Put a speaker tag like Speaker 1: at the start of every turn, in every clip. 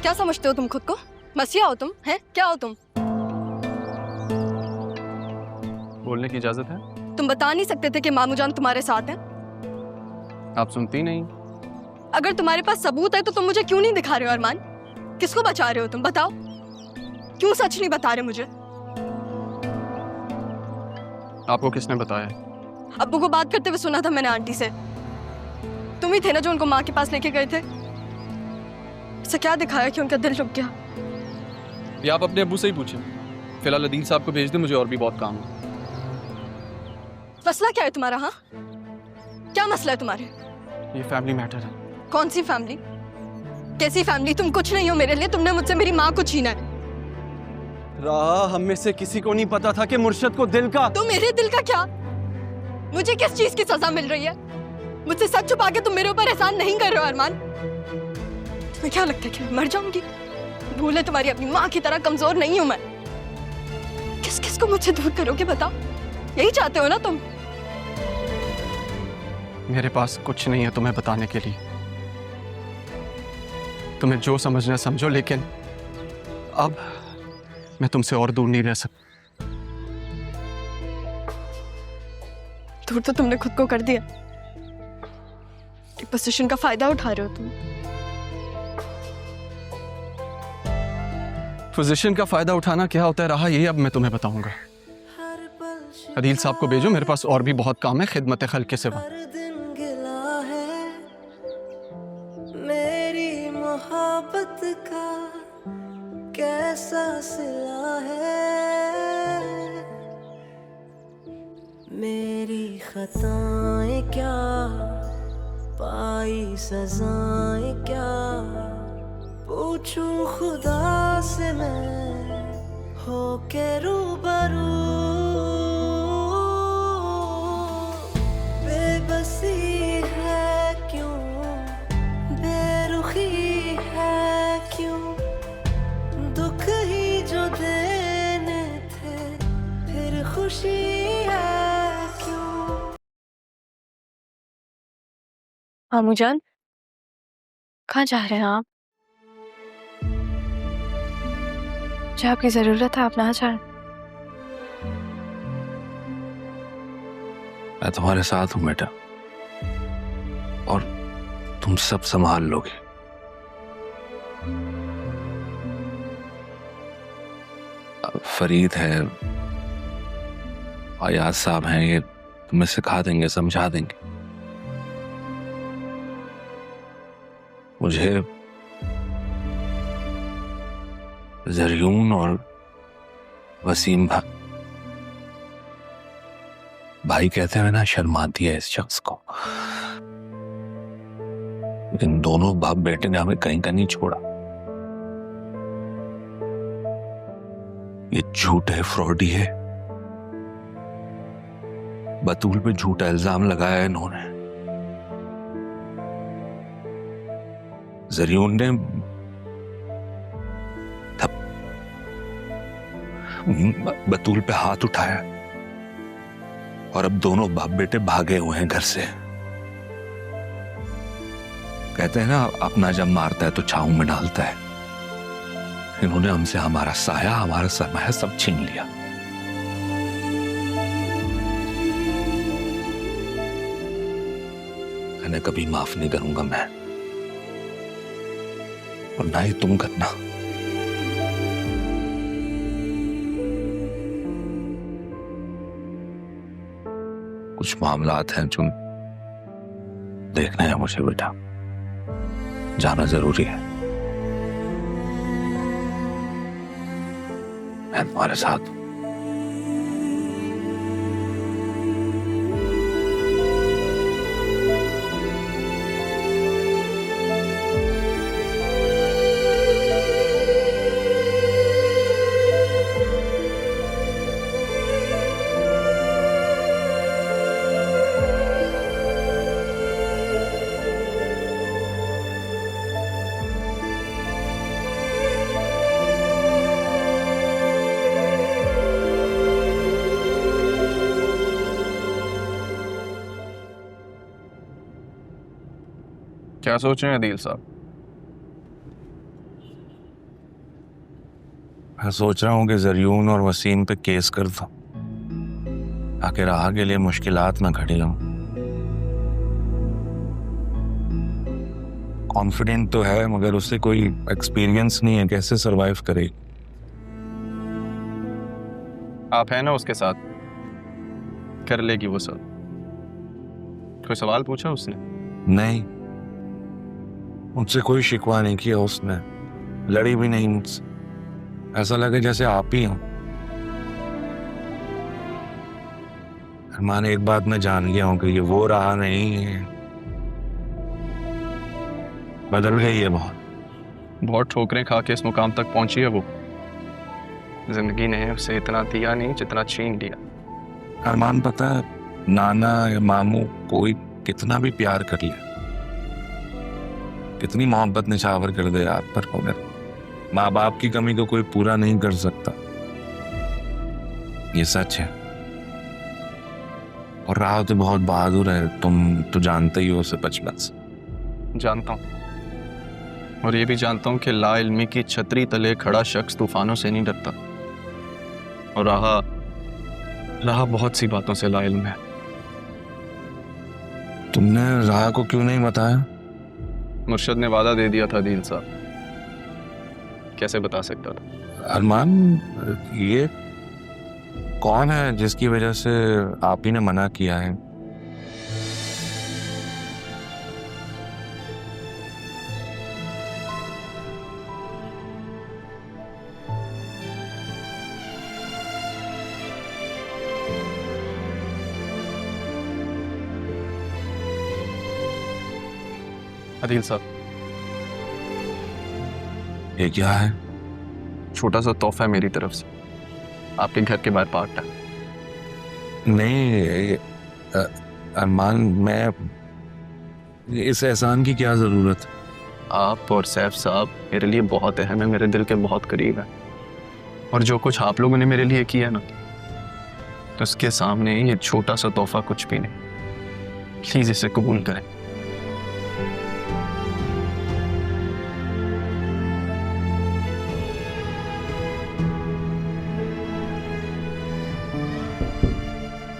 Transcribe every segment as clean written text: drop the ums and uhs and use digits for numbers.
Speaker 1: क्या समझते हो तुम खुद को? मसीहा हो तुम? हैं? क्या हो तुम?
Speaker 2: बोलने की इजाजत है?
Speaker 1: तुम बता नहीं सकते थे कि मामू जान तुम्हारे साथ हैं?
Speaker 2: आप सुनती नहीं।
Speaker 1: अगर तुम्हारे पास सबूत है तो तुम मुझे क्यों नहीं दिखा रहे हो अरमान? किसको बचा रहे हो तुम? बताओ, क्यों सच नहीं बता रहे मुझे?
Speaker 2: आपको किसने बताया?
Speaker 1: अब्बू को बात करते हुए सुना था मैंने आंटी से। तुम ही थे ना जो उनको माँ के पास लेके गए थे? इसे क्या दिखाया कि उनका दिल रुक गया?
Speaker 2: ये आप अपने अब्बू से ही पूछें। फिलहाल अदील साहब को भेज दें, मुझे और भी बहुत काम है।
Speaker 1: मसला क्या है तुम्हारा? हाँ, क्या मसला है तुम्हारे?
Speaker 2: ये फैमिली मैटर है।
Speaker 1: कौन सी फैमिली? कैसी फैमिली? तुम कुछ नहीं हो मेरे लिए। तुमने मुझसे मेरी माँ को छीना है।
Speaker 2: राह, हम में से किसी को नहीं पता था कि मुर्शद को दिल का।
Speaker 1: तो मेरे दिल का क्या? मुझे किस चीज की सजा मिल रही है? मुझसे सच छुपा के तुम मेरे ऊपर एहसान नहीं कर रहे हो अरमान। तुम्हें क्या लगता है कि मैं मर जाऊंगी? भूले तुम्हारी अपनी माँ की तरह कमजोर नहीं हूं मैं। किस किस को मुझसे दूर करोगे बताओ? यही चाहते हो ना तुम?
Speaker 2: मेरे पास कुछ नहीं है तुम्हें बताने के लिए। तुम्हें जो समझना समझो, लेकिन अब मैं तुमसे और दूर नहीं रह सकता।
Speaker 1: दूर तो तुमने खुद को कर दिया। पोजीशन का फायदा उठा रहे हो तुम।
Speaker 2: पोजीशन का फायदा उठाना क्या होता है रहा, यही अब मैं तुम्हें बताऊंगा। अदील साहब को भेजो, मेरे पास और भी बहुत काम है खिदमत खल्क के सिवा।
Speaker 3: मेरी मोहब्बत का कैसा सिला है, मेरी खताएं क्या, पाई सजाएं क्या, पूछूं खुदा से मैं होके रूबरू। बेबसी है क्यों, बेरुखी है क्यों, दुख ही जो देने थे फिर खुशी है क्यों।
Speaker 1: मामू जान, कहाँ जा रहे हैं आप? मुझे आपकी जरूरत है, आप ना जाएं।
Speaker 4: मैं तुम्हारे साथ हूं बेटा, और तुम सब संभाल लोगे। फरीद है, अयाज साहब हैं, ये तुम्हें सिखा देंगे, समझा देंगे। मुझे जरियून और वसीम भाई कहते हुए ना शर्माती है इस शख्स को, लेकिन दोनों बाप बेटे ने हमें कहीं का नहीं छोड़ा। ये झूठे फ्रॉडी है, बतूल पे झूठा इल्जाम लगाया है इन्होंने। जरियून ने बतूल पे हाथ उठाया, और अब दोनों बाप बेटे भागे हुए हैं घर से। कहते हैं ना, अपना जब मारता है तो छाऊ में डालता है। इन्होंने हमसे हमारा साया, हमारा सरमाया सब छीन लिया। मैंने कभी माफ नहीं करूंगा मैं, और ना ही तुम करना। कुछ मामलात हैं जो देखने हैं मुझे बेटा, जाना जरूरी है। मैं तुम्हारे साथ हूं।
Speaker 2: क्या सोच रहे हैं अदील साहब?
Speaker 4: मैं सोच रहा हूँ कि जरियून और वसीम पे केस कर दूं, ताकि राह के लिए मुश्किलात ना खड़ी हों। कॉन्फिडेंट तो है मगर उससे कोई एक्सपीरियंस नहीं है, कैसे सरवाइव करेगी।
Speaker 2: आप हैं ना उसके साथ, कर लेगी वो सब। कोई सवाल पूछा उसने?
Speaker 4: नहीं, मुझसे कोई शिकवा नहीं किया उसने, लड़ी भी नहीं मुझसे। ऐसा लगे जैसे आप ही हो। अरमान, एक बात मैं जान गया हूं कि ये वो रहा नहीं है, बदल गई है बहुत।
Speaker 2: बहुत ठोकरें खा के इस मुकाम तक पहुंची है वो। जिंदगी ने उसे इतना दिया नहीं जितना छीन लिया।
Speaker 4: अरमान, पता है नाना या मामू कोई कितना भी प्यार कर लिया, कितनी मोहब्बत निछावर कर दे आप पर, मगर माँ बाप की कमी को कोई पूरा नहीं कर सकता। ये सच है। और राह तो बहुत बहादुर है, तुम तो जानते ही हो उसे बचपन से।
Speaker 2: जानता हूँ, और ये भी जानता हूँ कि ला इल्मी की छतरी तले खड़ा शख्स तूफानों से नहीं डरता। और राह बहुत सी बातों से ला इल्म है।
Speaker 4: तुमने राह को क्यों नहीं बताया?
Speaker 2: मुर्शद ने वादा दे दिया था दिल साहब, कैसे बता सकता था।
Speaker 4: अरमान, ये कौन है जिसकी वजह से आप ही ने मना किया है?
Speaker 2: अदील साहब,
Speaker 4: ये क्या है?
Speaker 2: छोटा सा तोहफा है मेरी तरफ से, आपके घर के बाहर पार्क है।
Speaker 4: नहीं अरमान, मैं इस एहसान की क्या जरूरत है?
Speaker 2: आप और सैफ साहब मेरे लिए बहुत अहम है, मेरे दिल के बहुत करीब है। और जो कुछ आप लोगों ने मेरे लिए किया ना, तो उसके सामने ये छोटा सा तोहफा कुछ भी नहीं। प्लीज इसे कबूल करें।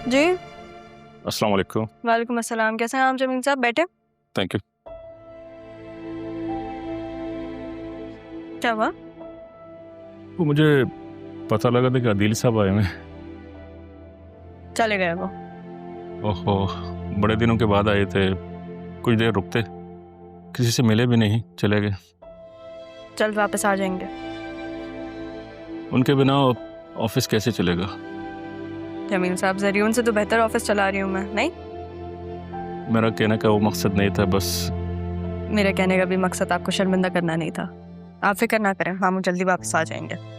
Speaker 1: जी
Speaker 5: अस्सलाम वालेकुम।
Speaker 1: वालेकुम अस्सलाम। कैसे हैं आप जमीन साहब? बैठे।
Speaker 5: Thank you.
Speaker 1: क्या हुआ?
Speaker 5: वो मुझे पता लगा था कि आदिल साहब आए हैं।
Speaker 1: चले गए वो?
Speaker 5: ओहो, बड़े दिनों के बाद आए थे, कुछ देर रुकते, किसी से मिले भी नहीं, चले गए।
Speaker 1: जल्द वापस आ जाएंगे।
Speaker 5: उनके बिना ऑफिस कैसे चलेगा?
Speaker 1: जमील साहब, जरियून से तो बेहतर ऑफिस चला रही हूँ मैं, नहीं?
Speaker 5: मेरा कहने का वो मकसद नहीं था, बस
Speaker 1: मेरे कहने का भी मकसद आपको शर्मिंदा करना नहीं था। आप फिक्र ना करें, मामू जल्दी वापस आ जाएंगे।